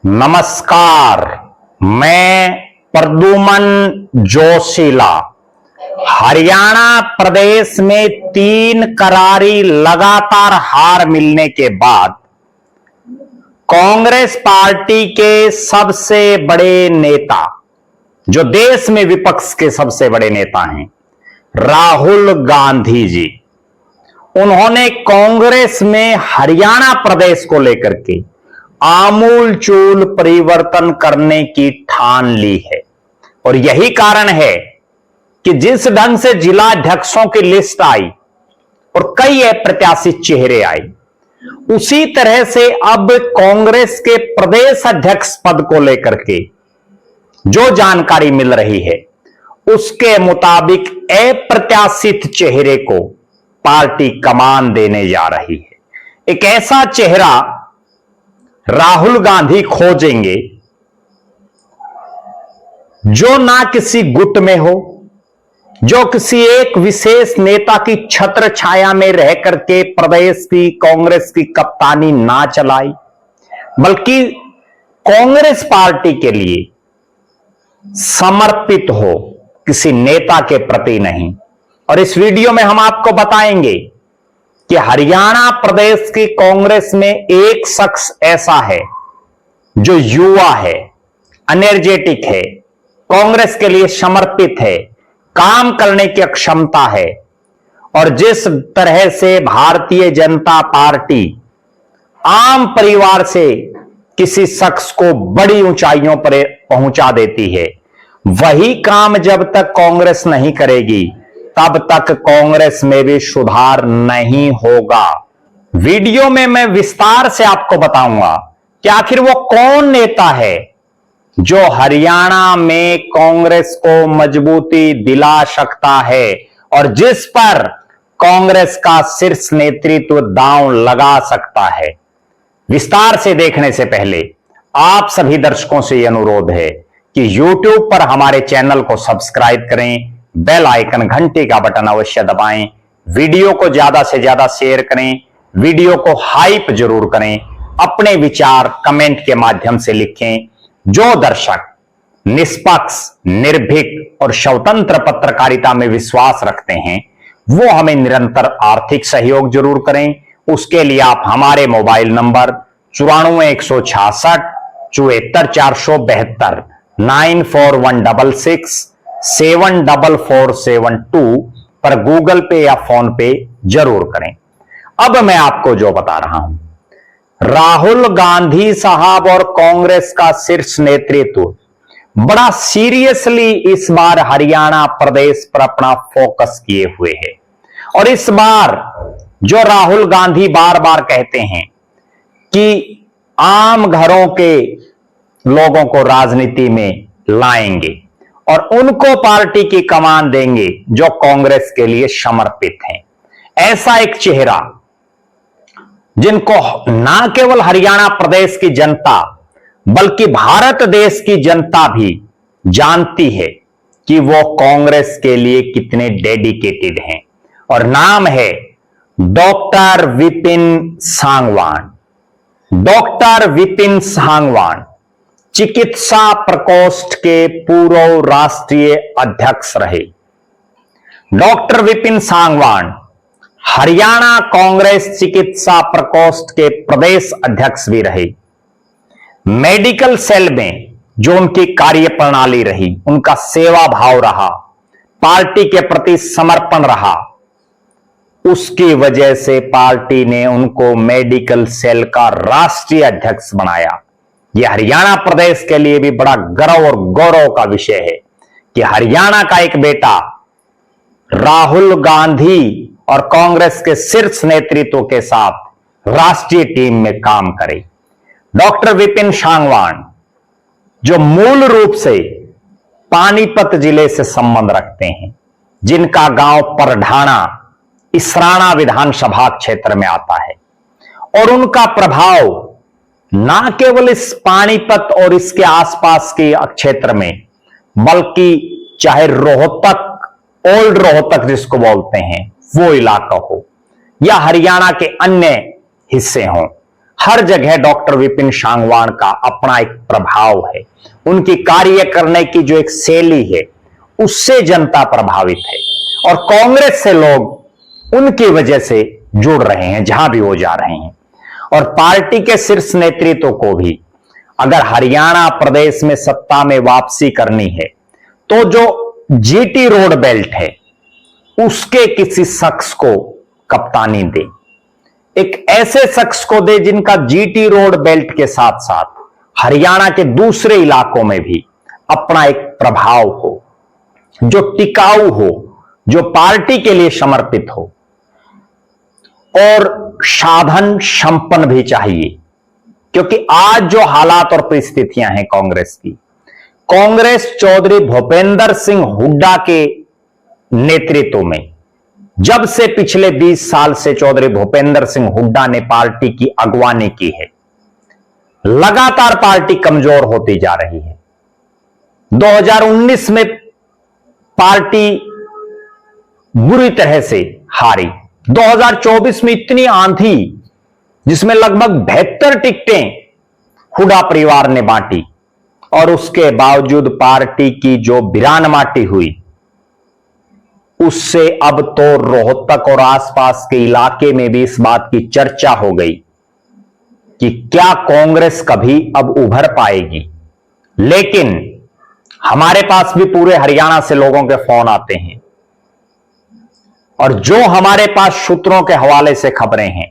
नमस्कार, मैं प्रद्युमन जोशीला। हरियाणा प्रदेश में 3 करारी लगातार हार मिलने के बाद कांग्रेस पार्टी के सबसे बड़े नेता, जो देश में विपक्ष के सबसे बड़े नेता हैं, राहुल गांधी जी, उन्होंने कांग्रेस में हरियाणा प्रदेश को लेकर के आमूल चूल परिवर्तन करने की ठान ली है। और यही कारण है कि जिस ढंग से जिला अध्यक्षों की लिस्ट आई और कई अप्रत्याशित चेहरे आए, उसी तरह से अब कांग्रेस के प्रदेश अध्यक्ष पद को लेकर के जो जानकारी मिल रही है, उसके मुताबिक अप्रत्याशित चेहरे को पार्टी कमान देने जा रही है। एक ऐसा चेहरा राहुल गांधी खोजेंगे जो ना किसी गुट में हो, जो किसी एक विशेष नेता की छत्र छाया में रह करके प्रदेश की कांग्रेस की कप्तानी ना चलाई, बल्कि कांग्रेस पार्टी के लिए समर्पित हो, किसी नेता के प्रति नहीं। और इस वीडियो में हम आपको बताएंगे कि हरियाणा प्रदेश की कांग्रेस में एक शख्स ऐसा है जो युवा है, एनर्जेटिक है, कांग्रेस के लिए समर्पित है, काम करने की क्षमता है, और जिस तरह से भारतीय जनता पार्टी आम परिवार से किसी शख्स को बड़ी ऊंचाइयों पर पहुंचा देती है, वही काम जब तक कांग्रेस नहीं करेगी, तब तक कांग्रेस में भी सुधार नहीं होगा। वीडियो में मैं विस्तार से आपको बताऊंगा कि आखिर वो कौन नेता है जो हरियाणा में कांग्रेस को मजबूती दिला सकता है और जिस पर कांग्रेस का शीर्ष नेतृत्व दांव लगा सकता है। विस्तार से देखने से पहले आप सभी दर्शकों से यह अनुरोध है कि YouTube पर हमारे चैनल को सब्सक्राइब करें, बेल आइकन घंटे का बटन अवश्य दबाएं, वीडियो को ज्यादा से ज्यादा शेयर करें, वीडियो को हाइप जरूर करें, अपने विचार कमेंट के माध्यम से लिखें। जो दर्शक निष्पक्ष, निर्भीक और स्वतंत्र पत्रकारिता में विश्वास रखते हैं, वो हमें निरंतर आर्थिक सहयोग जरूर करें। उसके लिए आप हमारे मोबाइल नंबर 94 166 74 472 94166 74472 पर गूगल पे या फोन पे जरूर करें। अब मैं आपको जो बता रहा हूं, राहुल गांधी साहब और कांग्रेस का शीर्ष नेतृत्व बड़ा सीरियसली इस बार हरियाणा प्रदेश पर अपना फोकस किए हुए है। और इस बार जो राहुल गांधी बार बार कहते हैं कि आम घरों के लोगों को राजनीति में लाएंगे और उनको पार्टी की कमान देंगे जो कांग्रेस के लिए समर्पित हैं, ऐसा एक चेहरा जिनको ना केवल हरियाणा प्रदेश की जनता बल्कि भारत देश की जनता भी जानती है कि वो कांग्रेस के लिए कितने डेडिकेटेड हैं, और नाम है डॉक्टर विपिन सांगवान। डॉक्टर विपिन सांगवान चिकित्सा प्रकोष्ठ के पूर्व राष्ट्रीय अध्यक्ष रहे। डॉक्टर विपिन सांगवान हरियाणा कांग्रेस चिकित्सा प्रकोष्ठ के प्रदेश अध्यक्ष भी रहे। मेडिकल सेल में जो उनकी कार्य प्रणाली रही, उनका सेवा भाव रहा, पार्टी के प्रति समर्पण रहा, उसकी वजह से पार्टी ने उनको मेडिकल सेल का राष्ट्रीय अध्यक्ष बनाया। यह हरियाणा प्रदेश के लिए भी बड़ा गर्व और गौरव का विषय है कि हरियाणा का एक बेटा राहुल गांधी और कांग्रेस के शीर्ष नेतृत्व के साथ राष्ट्रीय टीम में काम करे। डॉक्टर विपिन सांगवान जो मूल रूप से पानीपत जिले से संबंध रखते हैं, जिनका गांव परढाना इसराना विधानसभा क्षेत्र में आता है, और उनका प्रभाव ना केवल इस पानीपत और इसके आसपास के क्षेत्र में, बल्कि चाहे रोहतक, ओल्ड रोहतक जिसको बोलते हैं, वो इलाका हो या हरियाणा के अन्य हिस्से हों, हर जगह डॉक्टर विपिन सांगवान का अपना एक प्रभाव है। उनकी कार्य करने की जो एक शैली है उससे जनता प्रभावित है और कांग्रेस से लोग उनकी वजह से जुड़ रहे हैं जहां भी वो जा रहे हैं। और पार्टी के शीर्ष नेतृत्व को भी अगर हरियाणा प्रदेश में सत्ता में वापसी करनी है तो जो जीटी रोड बेल्ट है उसके किसी शख्स को कप्तानी दे, एक ऐसे शख्स को दे जिनका जीटी रोड बेल्ट के साथ साथ हरियाणा के दूसरे इलाकों में भी अपना एक प्रभाव हो, जो टिकाऊ हो, जो पार्टी के लिए समर्पित हो और साधन संपन्न भी चाहिए। क्योंकि आज जो हालात और परिस्थितियां हैं कांग्रेस की, कांग्रेस चौधरी भूपेंद्र सिंह हुड्डा के नेतृत्व में जब से पिछले 20 साल से चौधरी भूपेंद्र सिंह हुड्डा ने पार्टी की अगवानी की है, लगातार पार्टी कमजोर होती जा रही है। 2019 में पार्टी बुरी तरह से हारी, 2024 में इतनी आंधी जिसमें लगभग 72 टिकटें हुड्डा परिवार ने बांटी और उसके बावजूद पार्टी की जो बिरानमाटी हुई उससे अब तो रोहतक और आसपास के इलाके में भी इस बात की चर्चा हो गई कि क्या कांग्रेस कभी अब उभर पाएगी। लेकिन हमारे पास भी पूरे हरियाणा से लोगों के फोन आते हैं और जो हमारे पास सूत्रों के हवाले से खबरें हैं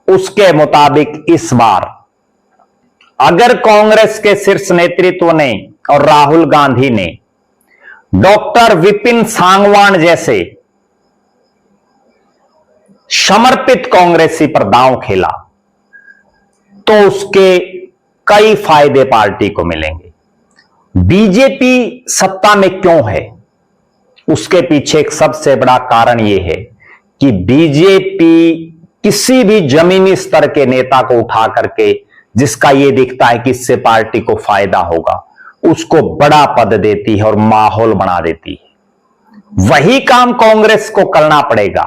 उसके मुताबिक इस बार अगर कांग्रेस के शीर्ष नेतृत्व ने और राहुल गांधी ने डॉक्टर विपिन सांगवान जैसे समर्पित कांग्रेसी पर दांव खेला तो उसके कई फायदे पार्टी को मिलेंगे। बीजेपी सत्ता में क्यों है, उसके पीछे एक सबसे बड़ा कारण यह है कि बीजेपी किसी भी जमीनी स्तर के नेता को उठा करके जिसका यह दिखता है कि इससे पार्टी को फायदा होगा उसको बड़ा पद देती है और माहौल बना देती है। वही काम कांग्रेस को करना पड़ेगा।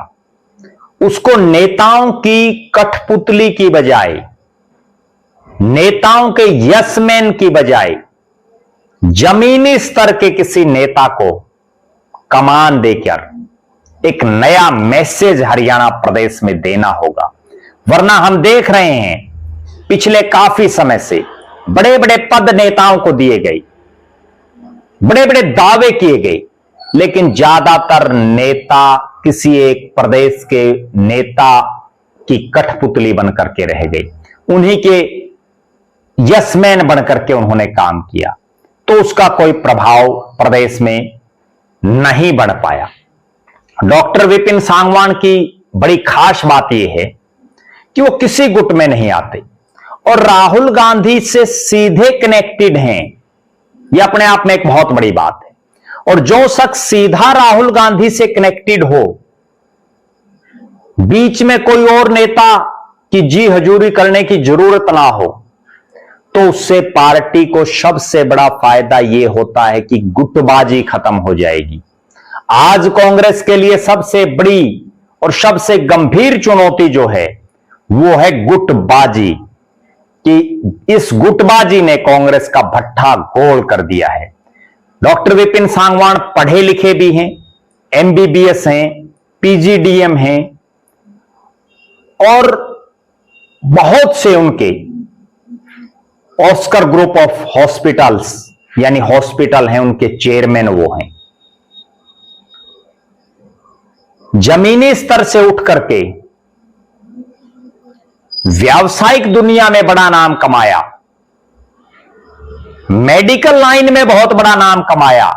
उसको नेताओं की कठपुतली की बजाय, नेताओं के यसमैन की बजाय जमीनी स्तर के किसी नेता को कमान देकर एक नया मैसेज हरियाणा प्रदेश में देना होगा। वरना हम देख रहे हैं पिछले काफी समय से बड़े बड़े पद नेताओं को दिए गए, बड़े बड़े दावे किए गए, लेकिन ज्यादातर नेता किसी एक प्रदेश के नेता की कठपुतली बनकर के रह गए, उन्हीं के यसमैन बनकर के उन्होंने काम किया, तो उसका कोई प्रभाव प्रदेश में नहीं बढ़ पाया। डॉक्टर विपिन सांगवान की बड़ी खास बात यह है कि वो किसी गुट में नहीं आते और राहुल गांधी से सीधे कनेक्टेड हैं। यह अपने आप में एक बहुत बड़ी बात है। और जो शख्स सीधा राहुल गांधी से कनेक्टेड हो, बीच में कोई और नेता की जी हजूरी करने की जरूरत ना हो, तो उससे पार्टी को सबसे बड़ा फायदा यह होता है कि गुटबाजी खत्म हो जाएगी। आज कांग्रेस के लिए सबसे बड़ी और सबसे गंभीर चुनौती जो है वो है गुटबाजी, कि इस गुटबाजी ने कांग्रेस का भट्ठा गोल कर दिया है। डॉक्टर विपिन सांगवान पढ़े लिखे भी हैं, एमबीबीएस हैं, पीजीडीएम हैं और बहुत से उनके ऑस्कर ग्रुप ऑफ हॉस्पिटल्स यानी हॉस्पिटल हैं, उनके चेयरमैन वो हैं। जमीनी स्तर से उठ करके व्यावसायिक दुनिया में बड़ा नाम कमाया, मेडिकल लाइन में बहुत बड़ा नाम कमाया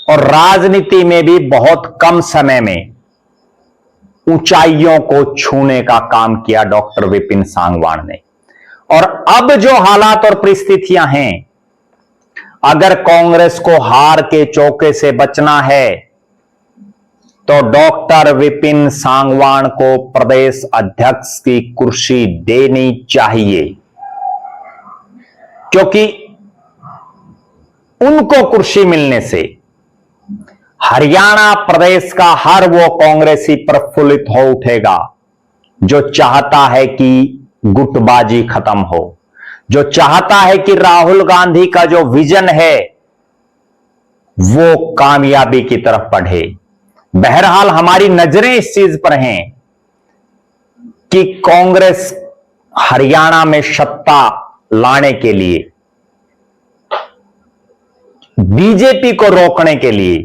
और राजनीति में भी बहुत कम समय में ऊंचाइयों को छूने का काम किया डॉक्टर विपिन सांगवान ने। और अब जो हालात और परिस्थितियां हैं, अगर कांग्रेस को हार के चौके से बचना है तो डॉक्टर विपिन सांगवान को प्रदेश अध्यक्ष की कुर्सी देनी चाहिए, क्योंकि उनको कुर्सी मिलने से हरियाणा प्रदेश का हर वो कांग्रेसी प्रफुल्लित हो उठेगा जो चाहता है कि गुटबाजी खत्म हो, जो चाहता है कि राहुल गांधी का जो विजन है वो कामयाबी की तरफ बढ़े। बहरहाल हमारी नजरें इस चीज पर हैं कि कांग्रेस हरियाणा में सत्ता लाने के लिए, बीजेपी को रोकने के लिए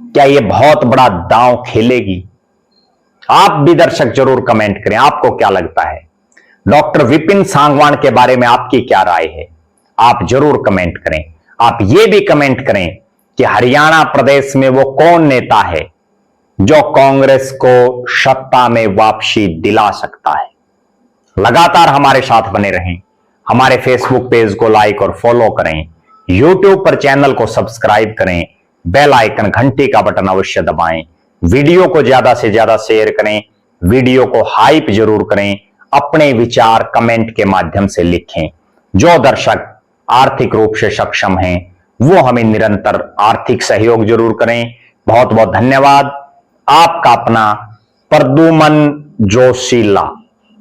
क्या यह बहुत बड़ा दांव खेलेगी? आप भी दर्शक जरूर कमेंट करें, आपको क्या लगता है? डॉक्टर विपिन सांगवान के बारे में आपकी क्या राय है? आप जरूर कमेंट करें। आप यह भी कमेंट करें कि हरियाणा प्रदेश में वो कौन नेता है जो कांग्रेस को सत्ता में वापसी दिला सकता है। लगातार हमारे साथ बने रहें। हमारे फेसबुक पेज को लाइक और फॉलो करें, यूट्यूब पर चैनल को सब्सक्राइब करें, बेल आइकन घंटी का बटन अवश्य दबाएं, वीडियो को ज्यादा से ज्यादा शेयर करें, वीडियो को हाइप जरूर करें, अपने विचार कमेंट के माध्यम से लिखें। जो दर्शक आर्थिक रूप से सक्षम हैं वो हमें निरंतर आर्थिक सहयोग जरूर करें। बहुत बहुत धन्यवाद। आपका अपना प्रद्युमन जोशीला।